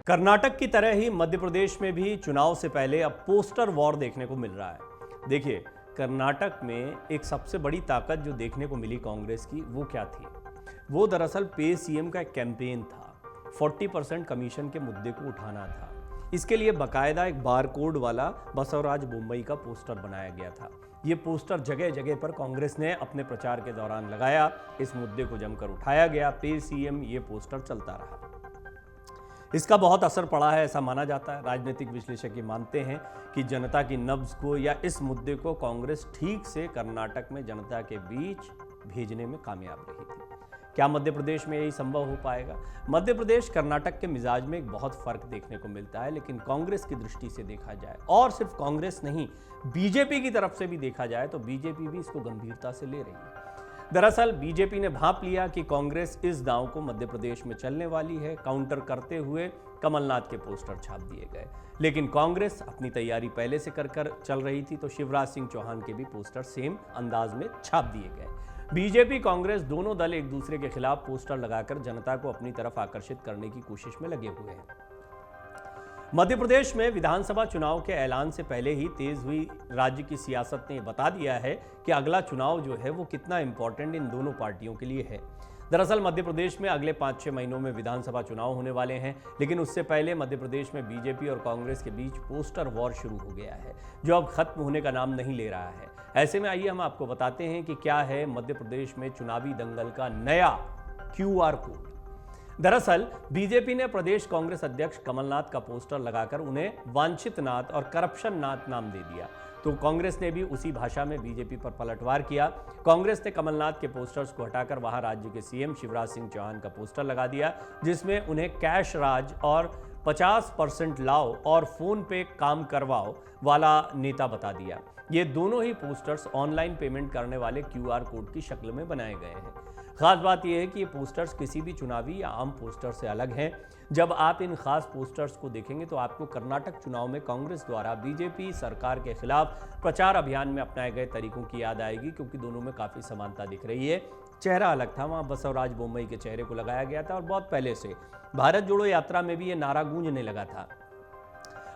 कर्नाटक की तरह ही मध्य प्रदेश में भी चुनाव से पहले अब पोस्टर वॉर देखने को मिल रहा है। देखिए, कर्नाटक में एक सबसे बड़ी ताकत जो देखने को मिली कांग्रेस की, वो क्या थी? वो दरअसल पे सीएम का एक कैंपेन था। 40% कमीशन के मुद्दे को उठाना था। इसके लिए बाकायदा एक बारकोड वाला बसवराज बोम्मई का पोस्टर बनाया गया था। ये पोस्टर जगह जगह पर कांग्रेस ने अपने प्रचार के दौरान लगाया। इस मुद्दे को जमकर उठाया गया। पे सीएम ये पोस्टर चलता रहा। इसका बहुत असर पड़ा है, ऐसा माना जाता है। राजनीतिक विश्लेषक ये मानते हैं कि जनता की नब्ज को या इस मुद्दे को कांग्रेस ठीक से कर्नाटक में जनता के बीच भेजने में कामयाब रही थी। क्या मध्य प्रदेश में यही संभव हो पाएगा? मध्य प्रदेश कर्नाटक के मिजाज में एक बहुत फर्क देखने को मिलता है, लेकिन कांग्रेस की दृष्टि से देखा जाए, और सिर्फ कांग्रेस नहीं, बीजेपी की तरफ से भी देखा जाए, तो बीजेपी भी इसको गंभीरता से ले रही है। दरअसल बीजेपी ने भांप लिया कि कांग्रेस इस दांव को मध्य प्रदेश में चलने वाली है। काउंटर करते हुए कमलनाथ के पोस्टर छाप दिए गए, लेकिन कांग्रेस अपनी तैयारी पहले से कर चल रही थी, तो शिवराज सिंह चौहान के भी पोस्टर सेम अंदाज में छाप दिए गए। बीजेपी कांग्रेस दोनों दल एक दूसरे के खिलाफ पोस्टर लगाकर जनता को अपनी तरफ आकर्षित करने की कोशिश में लगे हुए हैं। मध्य प्रदेश में विधानसभा चुनाव के ऐलान से पहले ही तेज हुई राज्य की सियासत ने बता दिया है कि अगला चुनाव जो है वो कितना इंपॉर्टेंट इन दोनों पार्टियों के लिए है। दरअसल मध्य प्रदेश में अगले 5-6 महीनों में विधानसभा चुनाव होने वाले हैं, लेकिन उससे पहले मध्य प्रदेश में बीजेपी और कांग्रेस के बीच पोस्टर वॉर शुरू हो गया है, जो अब खत्म होने का नाम नहीं ले रहा है। ऐसे में आइए हम आपको बताते हैं कि क्या है मध्य प्रदेश में चुनावी दंगल का नया QR कोड। दरअसल बीजेपी ने प्रदेश कांग्रेस अध्यक्ष कमलनाथ का पोस्टर लगाकर उन्हें वांछित नाथ और करप्शन नाथ नाम दे दिया, तो कांग्रेस ने भी उसी भाषा में बीजेपी पर पलटवार किया। कांग्रेस ने कमलनाथ के पोस्टर्स को हटाकर वहां राज्य के सीएम शिवराज सिंह चौहान का पोस्टर लगा दिया, जिसमें उन्हें कैश राज और 50% लाओ और फोन पे काम करवाओ वाला नेता बता दिया। ये दोनों ही पोस्टर्स ऑनलाइन पेमेंट करने वाले QR कोड की शक्ल में बनाए गए हैं। खास बात यह है कि ये पोस्टर्स किसी भी चुनावी या आम पोस्टर से अलग हैं। जब आप इन खास पोस्टर्स को देखेंगे तो आपको कर्नाटक चुनाव में कांग्रेस द्वारा बीजेपी सरकार के खिलाफ प्रचार अभियान में अपनाए गए तरीकों की याद आएगी, क्योंकि दोनों में काफ़ी समानता दिख रही है। चेहरा अलग था, वहाँ बसवराज बोम्मई के चेहरे को लगाया गया था और बहुत पहले से भारत जोड़ो यात्रा में भी ये नारा गूंजने लगा था।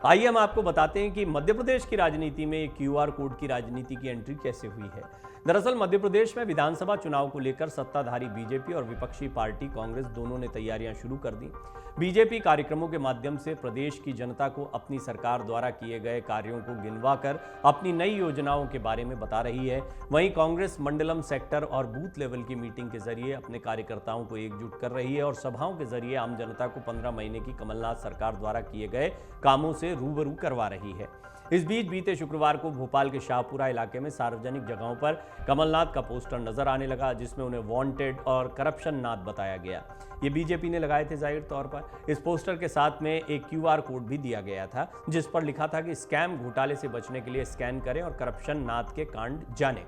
आइए हम आपको बताते हैं कि मध्य प्रदेश की राजनीति में QR कोड की राजनीति की एंट्री कैसे हुई है। दरअसल मध्य प्रदेश में विधानसभा चुनाव को लेकर सत्ताधारी बीजेपी और विपक्षी पार्टी कांग्रेस दोनों ने तैयारियां शुरू कर दी। बीजेपी कार्यक्रमों के माध्यम से प्रदेश की जनता को अपनी सरकार द्वारा किए गए कार्यों को गिनवाकर अपनी नई योजनाओं के बारे में बता रही है। वहीं कांग्रेस मंडलम, सेक्टर और बूथ लेवल की मीटिंग के जरिए अपने कार्यकर्ताओं को एकजुट कर रही है और सभाओं के जरिए आम जनता को 15 महीने की कमलनाथ सरकार द्वारा किए गए कामों से रूबरू करवा रही है। इस बीच बीते शुक्रवार को भोपाल के शाहपुरा इलाके में सार्वजनिक जगहों पर कमलनाथ का पोस्टर नजर आने लगा, जिसमें उन्हें वांटेड और करप्शन नाथ बताया गया। ये बीजेपी ने लगाए थे जाहिर तौर पर। इस पोस्टर के साथ में एक QR कोड भी दिया गया था, जिस पर लिखा था कि स्कैम घोटाले से बचने के लिए स्कैन करें और करप्शन नाथ के कांड जानें।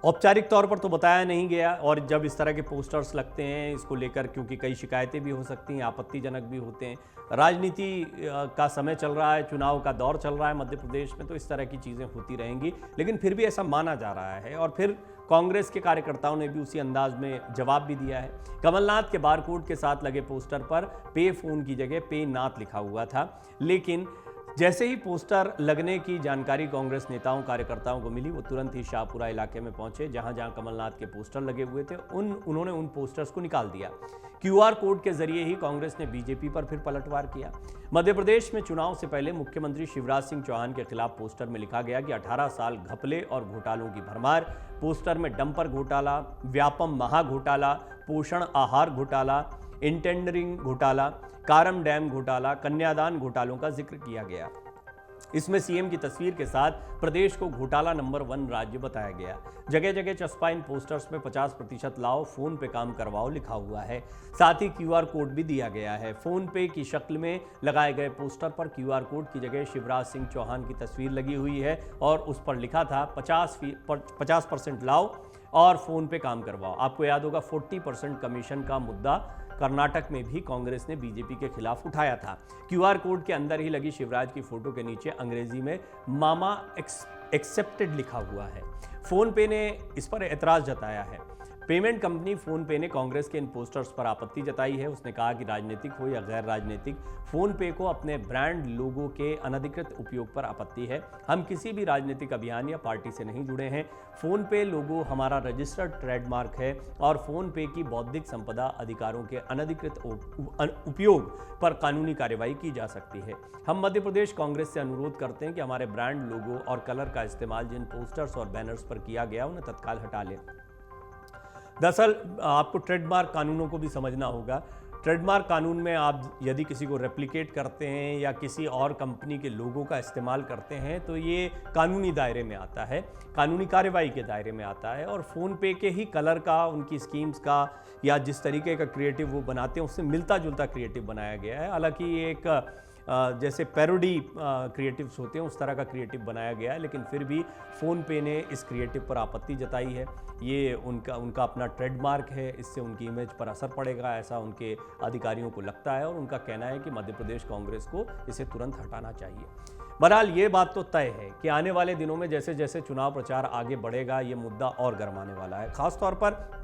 औपचारिक तौर पर तो बताया नहीं गया, और जब इस तरह के पोस्टर्स लगते हैं इसको लेकर, क्योंकि कई शिकायतें भी हो सकती हैं, आपत्तिजनक भी होते हैं। राजनीति का समय चल रहा है, चुनाव का दौर चल रहा है मध्य प्रदेश में, तो इस तरह की चीज़ें होती रहेंगी, लेकिन फिर भी ऐसा माना जा रहा है। और फिर कांग्रेस के कार्यकर्ताओं ने भी उसी अंदाज में जवाब भी दिया है। कमलनाथ के बारकोड के साथ लगे पोस्टर पर पे फोन की जगह पे नाथ लिखा हुआ था, लेकिन जैसे ही पोस्टर लगने की जानकारी कांग्रेस नेताओं कार्यकर्ताओं को मिली, वो तुरंत ही शाहपुरा इलाके में पहुंचे, जहां जहां कमलनाथ के पोस्टर लगे हुए थे उन्होंने उन पोस्टर्स को निकाल दिया। QR कोड के जरिए ही कांग्रेस ने बीजेपी पर फिर पलटवार किया। मध्य प्रदेश में चुनाव से पहले मुख्यमंत्री शिवराज सिंह चौहान के खिलाफ पोस्टर में लिखा गया कि 18 साल घपले और घोटालों की भरमार। पोस्टर में डंपर घोटाला, व्यापम महा घोटाला, पोषण आहार घोटाला, इंटेंडरिंग घोटाला, कारम डैम घोटाला, कन्यादान घोटालों का जिक्र किया गया। इसमें सीएम की तस्वीर के साथ प्रदेश को घोटाला नंबर 1 राज्य बताया गया। जगह जगह चस्पा इन पोस्टर्स में 50% लाओ, फोन पे काम करवाओ लिखा हुआ है। साथ ही QR कोड भी दिया गया है। फोन पे की शक्ल में लगाए गए पोस्टर पर QR कोड की जगह शिवराज सिंह चौहान की तस्वीर लगी हुई है और उस पर लिखा था 50% लाओ और फोन पे काम करवाओ। आपको याद होगा 40% कमीशन का मुद्दा कर्नाटक में भी कांग्रेस ने बीजेपी के खिलाफ उठाया था। QR कोड के अंदर ही लगी शिवराज की फोटो के नीचे अंग्रेजी में मामा एक्सेप्टेड लिखा हुआ है। फोन पे ने इस पर एतराज जताया है। पेमेंट कंपनी फोन पे ने कांग्रेस के इन पोस्टर्स पर आपत्ति जताई है। उसने कहा कि राजनीतिक हो या गैर राजनीतिक, फोन पे को अपने ब्रांड लोगो के अनधिकृत उपयोग पर आपत्ति है। हम किसी भी राजनीतिक अभियान या पार्टी से नहीं जुड़े हैं। फोन पे लोगो हमारा रजिस्टर्ड ट्रेडमार्क है और फोन पे की बौद्धिक संपदा अधिकारों के अनधिकृत उपयोग पर कानूनी कार्रवाई की जा सकती है। हम मध्य प्रदेश कांग्रेस से अनुरोध करते हैं कि हमारे ब्रांड लोगो और कलर का इस्तेमाल जिन पोस्टर्स और बैनर्स पर किया गया उन्हें तत्काल हटा लें। दरअसल आपको ट्रेडमार्क कानूनों को भी समझना होगा। ट्रेडमार्क कानून में आप यदि किसी को रेप्लिकेट करते हैं या किसी और कंपनी के लोगों का इस्तेमाल करते हैं तो ये कानूनी दायरे में आता है, कानूनी कार्रवाई के दायरे में आता है। और फ़ोन पे के ही कलर का, उनकी स्कीम्स का या जिस तरीके का क्रिएटिव वो बनाते हैं उससे मिलता जुलता क्रिएटिव बनाया गया है। हालांकि ये एक जैसे पैरोडी क्रिएटिव्स होते हैं उस तरह का क्रिएटिव बनाया गया है, लेकिन फिर भी फ़ोन पे ने इस क्रिएटिव पर आपत्ति जताई है। ये उनका अपना ट्रेडमार्क है, इससे उनकी इमेज पर असर पड़ेगा, ऐसा उनके अधिकारियों को लगता है और उनका कहना है कि मध्य प्रदेश कांग्रेस को इसे तुरंत हटाना चाहिए। बहरहाल ये बात तो तय है कि आने वाले दिनों में जैसे जैसे चुनाव प्रचार आगे बढ़ेगा ये मुद्दा और गर्माने वाला है। खासतौर पर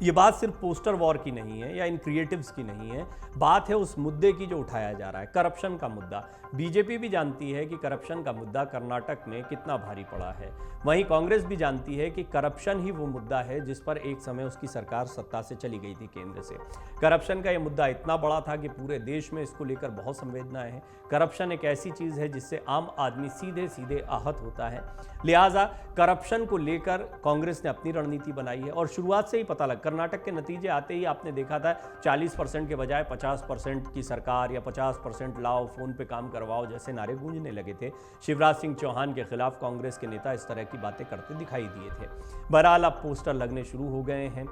ये बात सिर्फ पोस्टर वॉर की नहीं है या इन क्रिएटिव्स की नहीं है, बात है उस मुद्दे की जो उठाया जा रहा है, करप्शन का मुद्दा। बीजेपी भी जानती है कि करप्शन का मुद्दा कर्नाटक में कितना भारी पड़ा है। वहीं कांग्रेस भी जानती है कि करप्शन ही वो मुद्दा है जिस पर एक समय उसकी सरकार सत्ता से चली गई थी केंद्र से। करप्शन का ये मुद्दा इतना बड़ा था कि पूरे देश में इसको लेकर बहुत संवेदनाएं हैं। करप्शन एक ऐसी चीज़ है जिससे आम आदमी सीधे सीधे आहत होता है। लिहाजा करप्शन को लेकर कांग्रेस ने अपनी रणनीति बनाई है और शुरुआत से ही पता लगा। कर्नाटक के नतीजे आते ही आपने देखा था 40% के बजाय 50% की सरकार या 50% लाओ, फोन पे काम करवाओ जैसे नारे गूंजने लगे थे। शिवराज सिंह चौहान के खिलाफ कांग्रेस के नेता इस तरह की बातें करते दिखाई दिए थे। बहरहाल अब पोस्टर लगने शुरू हो गए हैं।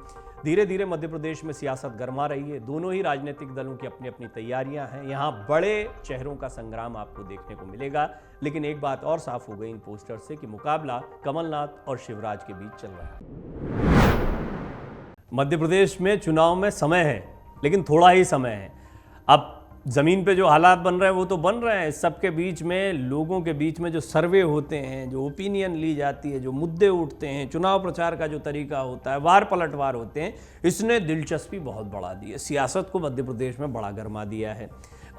धीरे धीरे मध्य प्रदेश में सियासत गर्मा रही है। दोनों ही राजनीतिक दलों की अपनी अपनी तैयारियां हैं। यहाँ बड़े चेहरों का संग्राम आपको देखने को मिलेगा, लेकिन एक बात और साफ हो गई इन पोस्टर से कि मुकाबला कमलनाथ और शिवराज के बीच चल रहा है। मध्य प्रदेश में चुनाव में समय है, लेकिन थोड़ा ही समय है। अब ज़मीन पे जो हालात बन रहे हैं वो तो बन रहे हैं। इस सबके बीच में लोगों के बीच में जो सर्वे होते हैं, जो ओपिनियन ली जाती है, जो मुद्दे उठते हैं, चुनाव प्रचार का जो तरीका होता है, वार पलटवार होते हैं, इसने दिलचस्पी बहुत बढ़ा दी है। सियासत को मध्य प्रदेश में बड़ा गर्मा दिया है।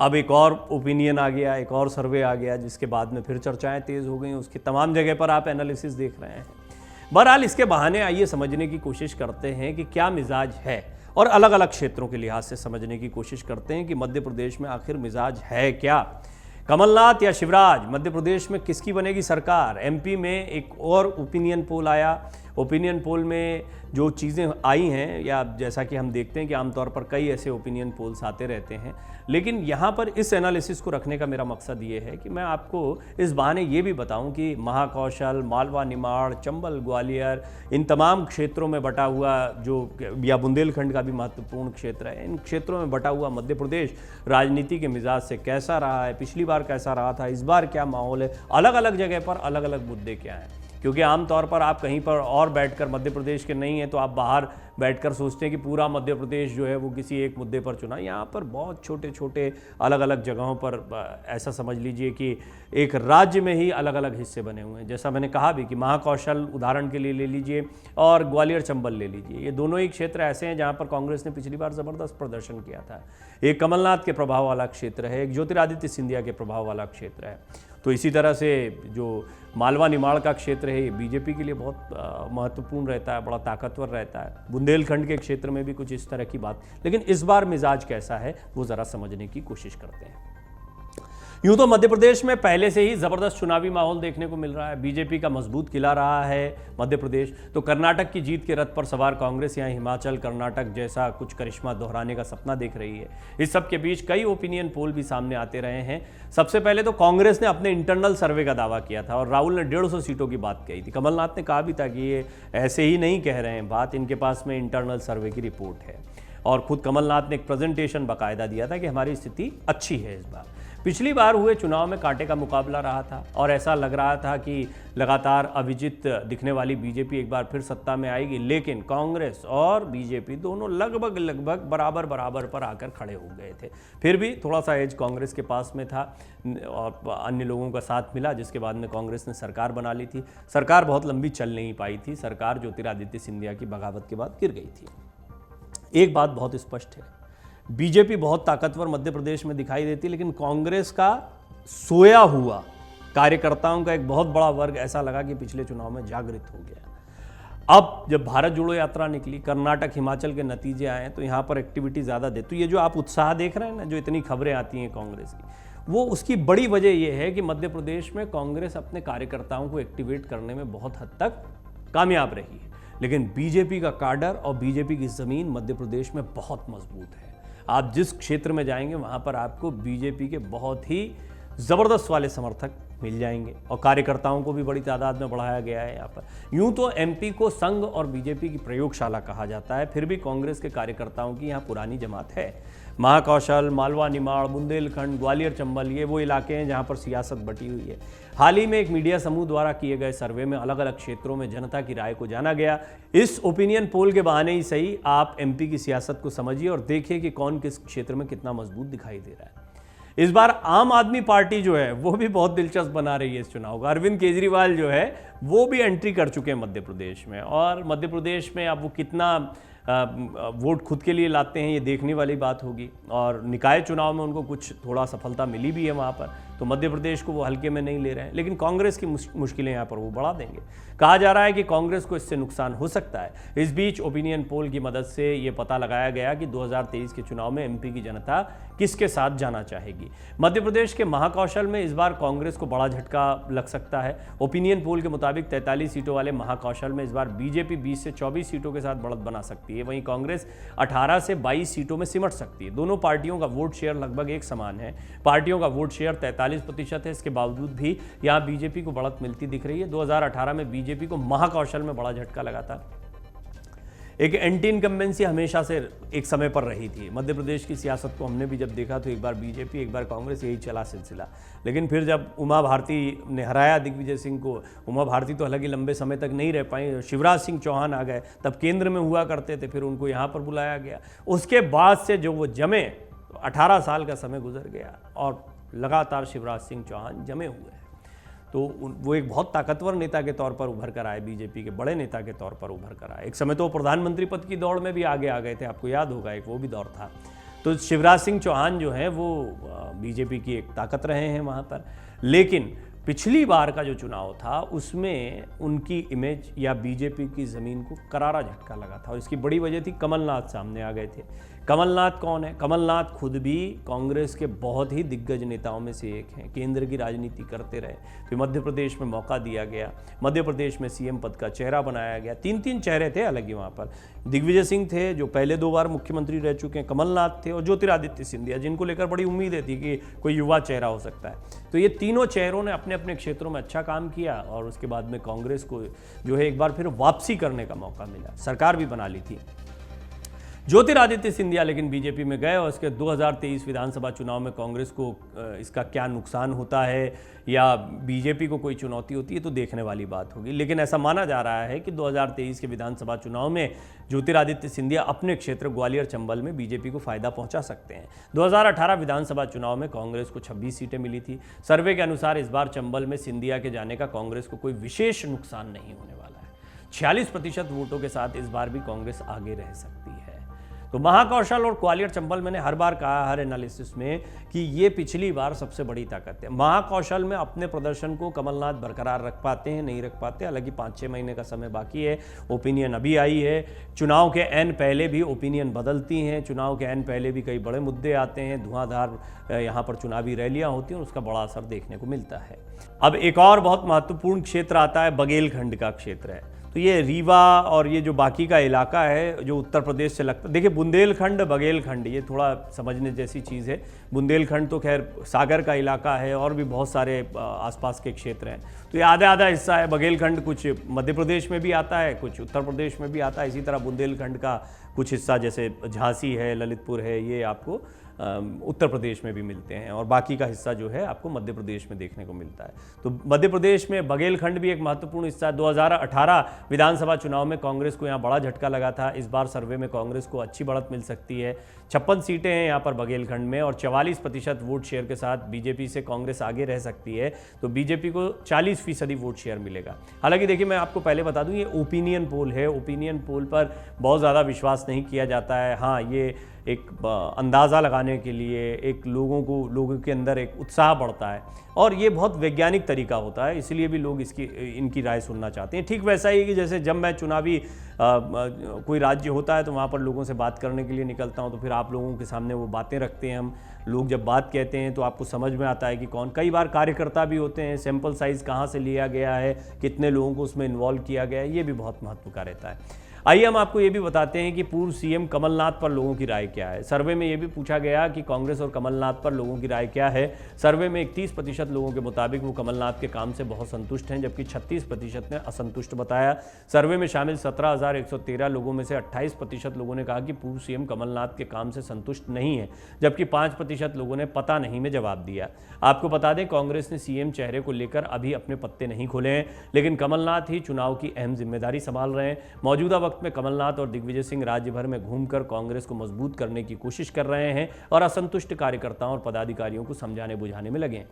अब एक और ओपिनियन आ गया, एक और सर्वे आ गया, जिसके बाद में फिर चर्चाएँ तेज़ हो गई। उसकी तमाम जगह पर आप एनालिसिस देख रहे हैं। बहरहाल इसके बहाने आइए समझने की कोशिश करते हैं कि क्या मिजाज है और अलग अलग क्षेत्रों के लिहाज से समझने की कोशिश करते हैं कि मध्य प्रदेश में आखिर मिजाज है क्या। कमलनाथ या शिवराज, मध्य प्रदेश में किसकी बनेगी सरकार। एमपी में एक और ओपिनियन पोल आया। ओपिनियन पोल में जो चीज़ें आई हैं, या जैसा कि हम देखते हैं कि आमतौर पर कई ऐसे ओपिनियन पोल्स आते रहते हैं, लेकिन यहाँ पर इस एनालिसिस को रखने का मेरा मकसद ये है कि मैं आपको इस बहाने ये भी बताऊं कि महाकौशल, मालवा निमाड़, चंबल, ग्वालियर, इन तमाम क्षेत्रों में बटा हुआ जो, या बुंदेलखंड का भी महत्वपूर्ण क्षेत्र है, इन क्षेत्रों में बटा हुआ मध्य प्रदेश राजनीति के मिजाज से कैसा रहा है, पिछली बार कैसा रहा था, इस बार क्या माहौल है, अलग अलग जगह पर अलग अलग मुद्दे क्या हैं। क्योंकि आमतौर पर आप कहीं पर और बैठकर मध्य प्रदेश के नहीं हैं तो आप बाहर बैठकर सोचते हैं कि पूरा मध्य प्रदेश जो है वो किसी एक मुद्दे पर चुना। यहाँ पर बहुत छोटे छोटे अलग अलग जगहों पर ऐसा समझ लीजिए कि एक राज्य में ही अलग अलग हिस्से बने हुए हैं। जैसा मैंने कहा भी कि महाकौशल उदाहरण के लिए ले लीजिए और ग्वालियर चंबल ले लीजिए, ये दोनों ही क्षेत्र ऐसे हैं जहाँ पर कांग्रेस ने पिछली बार ज़बरदस्त प्रदर्शन किया था। एक कमलनाथ के प्रभाव वाला क्षेत्र है, एक ज्योतिरादित्य सिंधिया के प्रभाव वाला क्षेत्र है। तो इसी तरह से जो मालवा निमाड़ का क्षेत्र है ये बीजेपी के लिए बहुत महत्वपूर्ण रहता है, बड़ा ताकतवर रहता है। बुंदेलखंड के क्षेत्र में भी कुछ इस तरह की बात। लेकिन इस बार मिजाज कैसा है वो ज़रा समझने की कोशिश करते हैं। यूं तो मध्य प्रदेश में पहले से ही ज़बरदस्त चुनावी माहौल देखने को मिल रहा है। बीजेपी का मजबूत किला रहा है मध्य प्रदेश। तो कर्नाटक की जीत के रथ पर सवार कांग्रेस यहाँ हिमाचल, कर्नाटक जैसा कुछ करिश्मा दोहराने का सपना देख रही है। इस सब के बीच कई ओपिनियन पोल भी सामने आते रहे हैं। सबसे पहले तो कांग्रेस ने अपने इंटरनल सर्वे का दावा किया था और राहुल ने 150 सीटों की बात कही थी। कमलनाथ ने कहा भी था कि ये ऐसे ही नहीं कह रहे हैं बात, इनके पास में इंटरनल सर्वे की रिपोर्ट है। और खुद कमलनाथ ने एक प्रेजेंटेशन बाकायदा दिया था कि हमारी स्थिति अच्छी है इस बार। पिछली बार हुए चुनाव में कांटे का मुकाबला रहा था और ऐसा लग रहा था कि लगातार अविजित दिखने वाली बीजेपी एक बार फिर सत्ता में आएगी, लेकिन कांग्रेस और बीजेपी दोनों लगभग बराबर पर आकर खड़े हो गए थे। फिर भी थोड़ा सा एज कांग्रेस के पास में था और अन्य लोगों का साथ मिला, जिसके बाद में कांग्रेस ने सरकार बना ली थी। सरकार बहुत लंबी चल नहीं पाई थी, सरकार ज्योतिरादित्य सिंधिया की बगावत के बाद गिर गई थी। एक बात बहुत स्पष्ट है, बीजेपी बहुत ताकतवर मध्य प्रदेश में दिखाई देती है, लेकिन कांग्रेस का सोया हुआ कार्यकर्ताओं का एक बहुत बड़ा वर्ग ऐसा लगा कि पिछले चुनाव में जागृत हो गया। अब जब भारत जोड़ो यात्रा निकली, कर्नाटक हिमाचल के नतीजे आए, तो यहाँ पर एक्टिविटी ज़्यादा दे, तो ये जो आप उत्साह देख रहे हैं ना, जो इतनी खबरें आती हैं कांग्रेस की, वो उसकी बड़ी वजह यह है कि मध्य प्रदेश में कांग्रेस अपने कार्यकर्ताओं को एक्टिवेट करने में बहुत हद तक कामयाब रही है। लेकिन बीजेपी का काडर और बीजेपी की ज़मीन मध्य प्रदेश में बहुत मजबूत है। आप जिस क्षेत्र में जाएंगे वहाँ पर आपको बीजेपी के बहुत ही ज़बरदस्त वाले समर्थक मिल जाएंगे और कार्यकर्ताओं को भी बड़ी तादाद में बढ़ाया गया है यहाँ पर। यूं तो एमपी को संघ और बीजेपी की प्रयोगशाला कहा जाता है, फिर भी कांग्रेस के कार्यकर्ताओं की यहाँ पुरानी जमात है। महाकौशल, मालवा निमाड़, बुंदेलखंड, ग्वालियर चंबल, ये वो इलाके हैं जहाँ पर सियासत बटी हुई है। हाल ही में एक मीडिया समूह द्वारा किए गए सर्वे में अलग अलग क्षेत्रों में जनता की राय को जाना गया। इस ओपिनियन पोल के बहाने ही सही आप एमपी की सियासत को समझिए और देखिए कि कौन किस क्षेत्र में कितना मजबूत दिखाई दे रहा है। इस बार आम आदमी पार्टी जो है वो भी बहुत दिलचस्प बना रही है इस चुनाव का। अरविंद केजरीवाल जो है वो भी एंट्री कर चुके हैं मध्य प्रदेश में, और मध्य प्रदेश में अब वो कितना वोट खुद के लिए लाते हैं ये देखने वाली बात होगी। और निकाय चुनाव में उनको कुछ थोड़ा सफलता मिली भी है वहाँ पर, तो मध्य प्रदेश को वो हल्के में नहीं ले रहे हैं, लेकिन कांग्रेस की मुश्किलें यहाँ पर वो बढ़ा देंगे। कहा जा रहा है कि कांग्रेस को इससे नुकसान हो सकता है। इस बीच ओपिनियन पोल की मदद से ये पता लगाया गया कि 2023 के चुनाव में एमपी की जनता किसके साथ जाना चाहेगी। मध्य प्रदेश के महाकौशल में इस बार कांग्रेस को बड़ा झटका लग सकता है। ओपिनियन पोल के मुताबिक 43 सीटों वाले महाकौशल में इस बार बीजेपी 20 से 24 सीटों के साथ बढ़त बना सकती है, वहीं कांग्रेस 18 से 22 सीटों में सिमट सकती है। दोनों पार्टियों का वोट शेयर लगभग एक समान है। पार्टियों का वोट शेयर 43% है। इसके बावजूद भी यहाँ बीजेपी को बढ़त मिलती दिख रही है। 2018 में बीजेपी को महाकौशल में बड़ा झटका लगा था। एक एंटी इनकम्बेंसी हमेशा से एक समय पर रही थी। मध्य प्रदेश की सियासत को हमने भी जब देखा तो एक बार बीजेपी एक बार कांग्रेस, यही चला सिलसिला। लेकिन फिर जब उमा भारती ने हराया दिग्विजय सिंह को, उमा भारती तो हालांकि लंबे समय तक नहीं रह पाई, शिवराज सिंह चौहान आ गए, तब केंद्र में हुआ करते थे, फिर उनको यहाँ पर बुलाया गया। उसके बाद से जो वो जमे, 18 साल का समय गुजर गया और लगातार शिवराज सिंह चौहान जमे हुए हैं। तो वो एक बहुत ताकतवर नेता के तौर पर उभर कर आए, बीजेपी के बड़े नेता के तौर पर उभर कर आए। एक समय तो वो प्रधानमंत्री पद की दौड़ में भी आगे आ गए थे, आपको याद होगा, एक वो भी दौर था। तो शिवराज सिंह चौहान जो है वो बीजेपी की एक ताकत रहे हैं वहाँ पर। लेकिन पिछली बार का जो चुनाव था उसमें उनकी इमेज या बीजेपी की ज़मीन को करारा झटका लगा था, और इसकी बड़ी वजह थी कमलनाथ सामने आ गए थे। कमलनाथ कौन है? कमलनाथ खुद भी कांग्रेस के बहुत ही दिग्गज नेताओं में से एक हैं, केंद्र की राजनीति करते रहे, फिर मध्य प्रदेश में मौका दिया गया, मध्य प्रदेश में सीएम पद का चेहरा बनाया गया। 3 चेहरे थे हालांकि वहाँ पर। दिग्विजय सिंह थे जो पहले 2 बार मुख्यमंत्री रह चुके हैं, कमलनाथ थे और ज्योतिरादित्य सिंधिया, जिनको लेकर बड़ी उम्मीदें थी कि कोई युवा चेहरा हो सकता है। तो ये तीनों चेहरों ने अपने अपने क्षेत्रों में अच्छा काम किया और उसके बाद में कांग्रेस को जो है एक बार फिर वापसी करने का मौका मिला, सरकार भी बना ली थी। ज्योतिरादित्य सिंधिया लेकिन बीजेपी में गए और इसके 2023 विधानसभा चुनाव में कांग्रेस को इसका क्या नुकसान होता है या बीजेपी को कोई चुनौती होती है तो देखने वाली बात होगी। लेकिन ऐसा माना जा रहा है कि 2023 के विधानसभा चुनाव में ज्योतिरादित्य सिंधिया अपने क्षेत्र ग्वालियर चंबल में बीजेपी को फायदा पहुंचा सकते हैं। 2018 विधानसभा चुनाव में कांग्रेस को 26 सीटें मिली थी। सर्वे के अनुसार इस बार चंबल में सिंधिया के जाने का कांग्रेस को कोई विशेष नुकसान नहीं होने वाला है। 46% वोटों के साथ इस बार भी कांग्रेस आगे रह सकती है। तो महाकौशल और ग्वालियर चंबल, मैंने हर बार कहा हर एनालिसिस में कि ये पिछली बार सबसे बड़ी ताकत है। महाकौशल में अपने प्रदर्शन को कमलनाथ बरकरार रख पाते हैं, नहीं रख पाते, हालांकि 5-6 महीने का समय बाकी है। ओपिनियन अभी आई है, चुनाव के एन पहले भी ओपिनियन बदलती हैं, चुनाव के एन पहले भी कई बड़े मुद्दे आते हैं, धुआंधार यहाँ पर चुनावी रैलियाँ होती हैं और उसका बड़ा असर देखने को मिलता है। अब एक और बहुत महत्वपूर्ण क्षेत्र आता है, बघेलखंड का क्षेत्र है। तो ये रीवा और ये जो बाकी का इलाका है जो उत्तर प्रदेश से लगता है, देखिए बुंदेलखंड बघेलखंड ये थोड़ा समझने जैसी चीज़ है। बुंदेलखंड तो खैर सागर का इलाका है और भी बहुत सारे आसपास के क्षेत्र हैं, तो ये आधा आधा हिस्सा है। बघेलखंड कुछ मध्य प्रदेश में भी आता है, कुछ उत्तर प्रदेश में भी आता है। इसी तरह बुंदेलखंड का कुछ हिस्सा जैसे झांसी है, ललितपुर है, ये आपको उत्तर प्रदेश में भी मिलते हैं और बाकी का हिस्सा जो है आपको मध्य प्रदेश में देखने को मिलता है। तो मध्य प्रदेश में बघेलखंड भी एक महत्वपूर्ण हिस्सा है। 2018 विधानसभा चुनाव में कांग्रेस को यहाँ बड़ा झटका लगा था। इस बार सर्वे में कांग्रेस को अच्छी बढ़त मिल सकती है। 56 सीटें हैं यहाँ पर बघेलखंड में और 44% वोट शेयर के साथ बीजेपी से कांग्रेस आगे रह सकती है। तो बीजेपी को 40% वोट शेयर मिलेगा। हालांकि देखिए, मैं आपको पहले बता दूं, ये ओपिनियन पोल है। ओपिनियन पोल पर बहुत ज़्यादा विश्वास नहीं किया जाता है। हाँ, ये एक अंदाज़ा लगाने के लिए एक लोगों के अंदर एक उत्साह बढ़ता है और ये बहुत वैज्ञानिक तरीका होता है, इसलिए भी लोग इनकी राय सुनना चाहते हैं। ठीक वैसा ही कि जैसे जब मैं चुनावी कोई राज्य होता है तो वहाँ पर लोगों से बात करने के लिए निकलता हूँ, तो फिर आप लोगों के सामने वो बातें रखते हैं हम लोग। जब बात कहते हैं तो आपको समझ में आता है कि कौन, कई बार कार्यकर्ता भी होते हैं, सैंपल साइज़ कहाँ से लिया गया है, कितने लोगों को उसमें इन्वॉल्व किया गया है, ये भी बहुत महत्व का रहता है। आइए हम आपको ये भी बताते हैं कि पूर्व सीएम कमलनाथ पर लोगों की राय क्या है। सर्वे में ये भी पूछा गया कि कांग्रेस और कमलनाथ पर लोगों की राय क्या है। सर्वे में 31% लोगों के मुताबिक वो कमलनाथ के काम से बहुत संतुष्ट हैं, जबकि 36% ने असंतुष्ट बताया। सर्वे में शामिल 17,113 लोगों में से 28% लोगों ने कहा कि पूर्व सीएम कमलनाथ के काम से संतुष्ट नहीं है, जबकि 5% लोगों ने पता नहीं में जवाब दिया। आपको बता दें, कांग्रेस ने सीएम चेहरे को लेकर अभी अपने पत्ते नहीं खोले हैं, लेकिन कमलनाथ ही चुनाव की अहम जिम्मेदारी संभाल रहे हैं। मौजूदा वक्त में कमलनाथ और दिग्विजय सिंह राज्य भर में घूमकर कांग्रेस को मजबूत करने की कोशिश कर रहे हैं और असंतुष्ट कार्यकर्ताओं और पदाधिकारियों को समझाने बुझाने में लगे हैं।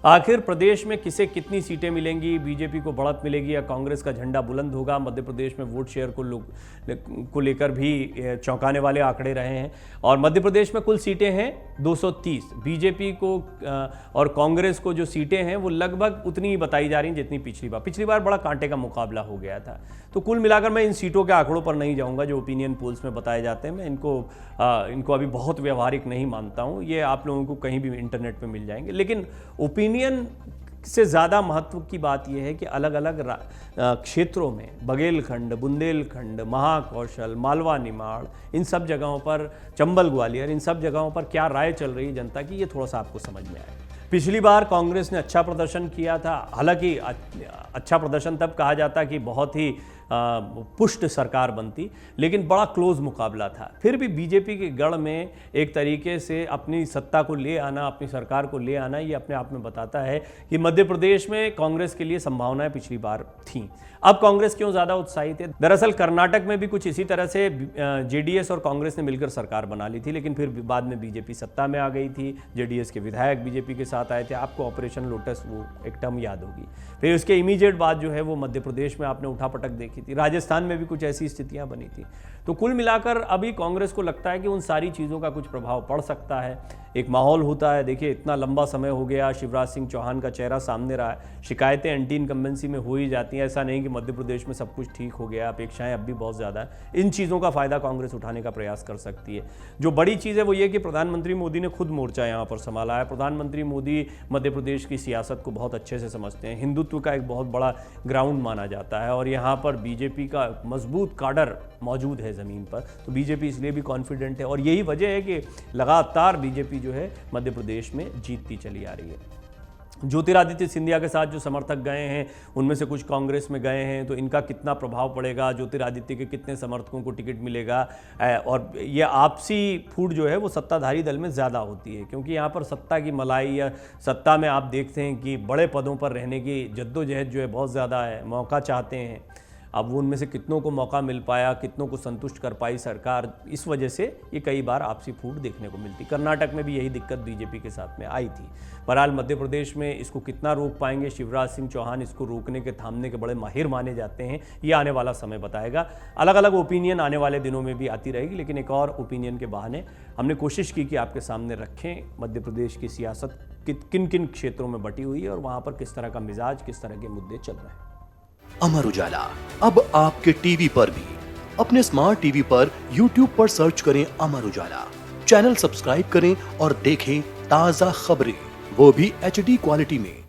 आखिर प्रदेश में किसे कितनी सीटें मिलेंगी, बीजेपी को बढ़त मिलेगी या कांग्रेस का झंडा बुलंद होगा? मध्य प्रदेश में वोट शेयर को लेकर भी चौंकाने वाले आंकड़े रहे हैं और मध्य प्रदेश में कुल सीटें हैं 230। बीजेपी को और कांग्रेस को जो सीटें हैं वो लगभग उतनी ही बताई जा रही हैं जितनी पिछली बार बड़ा कांटे का मुकाबला हो गया था। तो कुल मिलाकर मैं इन सीटों के आंकड़ों पर नहीं जाऊंगा जो ओपिनियन पोल्स में बताए जाते हैं। मैं इनको अभी बहुत व्यवहारिक नहीं मानता हूं। ये आप लोगों को कहीं भी इंटरनेट पे मिल जाएंगे। लेकिन ओपिनियन से ज़्यादा महत्व की बात यह है कि अलग अलग क्षेत्रों में, बघेलखंड, बुंदेलखंड, महाकौशल, मालवा निमाड़, इन सब जगहों पर, चंबल ग्वालियर, इन सब जगहों पर क्या राय चल रही है जनता की, ये थोड़ा सा आपको समझ में आए। पिछली बार कांग्रेस ने अच्छा प्रदर्शन किया था। हालांकि अच्छा प्रदर्शन तब कहा जाता कि बहुत ही पुष्ट सरकार बनती, लेकिन बड़ा क्लोज मुकाबला था। फिर भी बीजेपी के गढ़ में एक तरीके से अपनी सत्ता को ले आना, अपनी सरकार को ले आना, ये अपने आप में बताता है कि मध्य प्रदेश में कांग्रेस के लिए संभावनाएं पिछली बार थीं। अब कांग्रेस क्यों ज़्यादा उत्साहित है? दरअसल कर्नाटक में भी कुछ इसी तरह से जेडीएस और कांग्रेस ने मिलकर सरकार बना ली थी, लेकिन फिर बाद में बीजेपी सत्ता में आ गई थी। जेडीएस के विधायक बीजेपी के साथ आए थे। आपको ऑपरेशन लोटस वो एक टर्म याद होगी। फिर उसके इमीडिएट बाद जो है वो मध्य प्रदेश में आपने उठापटक देखी थी। राजस्थान में भी कुछ ऐसी स्थितियां बनी थी। तो कुल मिलाकर अभी कांग्रेस को लगता है कि उन सारी चीज़ों का कुछ प्रभाव पड़ सकता है। एक माहौल होता है। देखिए, इतना लंबा समय हो गया, शिवराज सिंह चौहान का चेहरा सामने रहा है। शिकायतें एंटी इनकम्बेंसी में हो ही जाती हैं। ऐसा नहीं कि मध्य प्रदेश में सब कुछ ठीक हो गया, अपेक्षाएं अब भी बहुत ज़्यादा है। इन चीज़ों का फ़ायदा कांग्रेस उठाने का प्रयास कर सकती है। जो बड़ी चीज़ है वो ये कि प्रधानमंत्री मोदी ने खुद मोर्चा यहाँ पर संभाला है। प्रधानमंत्री मोदी मध्य प्रदेश की सियासत को बहुत अच्छे से समझते हैं। हिंदुत्व का एक बहुत बड़ा ग्राउंड माना जाता है और यहाँ पर बीजेपी का मजबूत काडर मौजूद है ज़मीन पर। तो बीजेपी इसलिए भी कॉन्फिडेंट है और यही वजह है कि लगातार बीजेपी जो है मध्य प्रदेश में जीतती चली आ रही है। ज्योतिरादित्य सिंधिया के साथ जो समर्थक गए हैं उनमें से कुछ कांग्रेस में गए हैं, तो इनका कितना प्रभाव पड़ेगा, ज्योतिरादित्य के कितने समर्थकों को टिकट मिलेगा। और ये आपसी फूट जो है वो सत्ताधारी दल में ज़्यादा होती है, क्योंकि यहाँ पर सत्ता की मलाई या सत्ता में आप देखते हैं कि बड़े पदों पर रहने की जद्दोजहद जो है बहुत ज़्यादा है, मौका चाहते हैं। अब वो उनमें से कितनों को मौका मिल पाया, कितनों को संतुष्ट कर पाई सरकार, इस वजह से ये कई बार आपसी फूट देखने को मिलती। कर्नाटक में भी यही दिक्कत बीजेपी के साथ में आई थी। बहरहाल मध्य प्रदेश में इसको कितना रोक पाएंगे शिवराज सिंह चौहान, इसको रोकने के, थामने के बड़े माहिर माने जाते हैं। ये आने वाला समय बताएगा। अलग अलग ओपिनियन आने वाले दिनों में भी आती रहेगी, लेकिन एक और ओपिनियन के बहाने हमने कोशिश की कि आपके सामने रखें मध्य प्रदेश की सियासत किन किन क्षेत्रों में बटी हुई है और वहाँ पर किस तरह का मिजाज, किस तरह के मुद्दे चल रहे हैं। अमर उजाला अब आपके टीवी पर भी। अपने स्मार्ट टीवी पर YouTube पर सर्च करें अमर उजाला, चैनल सब्सक्राइब करें और देखें ताजा खबरें, वो भी HD क्वालिटी में।